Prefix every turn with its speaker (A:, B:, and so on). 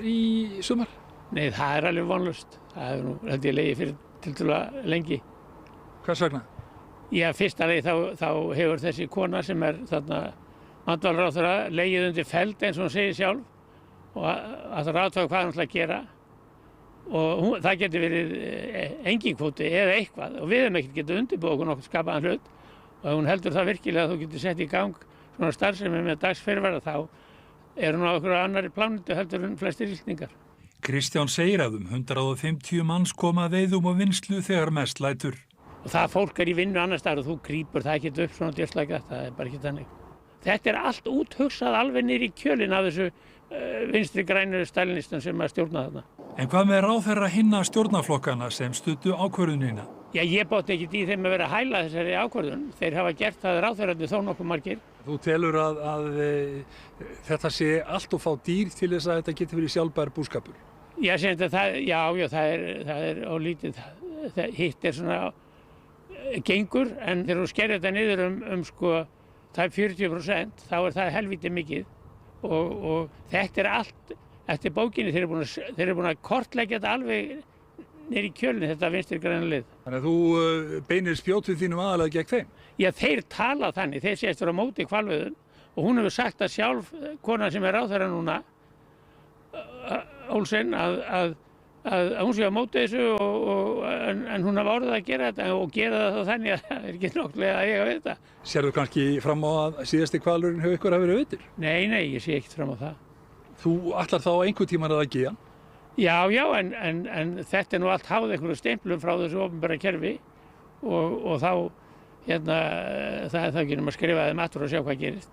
A: í sumar?
B: Nei, það alveg vonlaust. Það hefur nú held ég legið fyrir tiltölulega lengi.
A: Hvers vegna?
B: Já, fyrsta leið þá hefur þessi kona sem þarna matvælaráðherra legið undir feld eins og hún segir sjálf og að ráðtöku hvað hún ætlar að gera og það getur verið engin kvóti eða eitthvað og við hefum ekkert getað undirbúið okkur nokkuð skapaðan hlut og ef hún heldur það virkilega að þú getur sett í gang svona starfsemi með dagsfyrirvara þá er hún á okkur annarri plánetu heldur en flestir Íslendingar.
C: Kristján segir að 150 manns koma að veiðum og vinnslu þegar mest lætur.
B: Og það fólk í vinnu annars staðar og þú grípur það ekki upp svona djörslega, það bara ekki þannig. Þetta allt úthugsað alveg niður í kjölinn af þessu vinstri grænu stalinistum sem að stjórna þarna.
C: En hvað með ráðherra hinna stjórnarflokkana sem studdu ákvörðunina?
B: Já, ég bóti ekkert í þeim að vera að hæla þessari ákvörðun. Þeir hafa gert það ráðherrarnir þó nokkuð margir.
A: Þú telur að þetta sé allt of fá dýr til þess að þetta geti verið sjálfbær búskapur?
B: Já, það er ólítið. Hitt svona gengur, en þegar þú skerrir þetta niður sko, það er 40%, þá er það helvítið mikið og þetta allt eftir bókinni, þeir eru búin að kortleggja þetta alveg niður í kjölinn, þetta vinstri græna lið.
A: Þannig að þú beinir spjótið þínum aðalega gegn þeim?
B: Já, þeir tala þannig, þeir séast vera á móti hvalveiðum og hún hefur sagt að sjálf, konan sem er ráðherra núna, Olsen, að hún sé á móti þessu en hún hafa orðið að gera þetta og gera það þannig að það er ekki nokklega að eiga við þetta.
A: Sérðu kannski fram á að síðasti hvalurinn hefur ykkur að vera veitir?
B: Nei, ég sé ekkert fram á það.
A: Þú ætlar þá einhver tímann að gefa?
B: Já, en þetta er nú allt háð einhverju stimplum frá þessu opinbera kerfi og þá það er það ekki um að skrifa þeim aftur og sjá hvað gerist.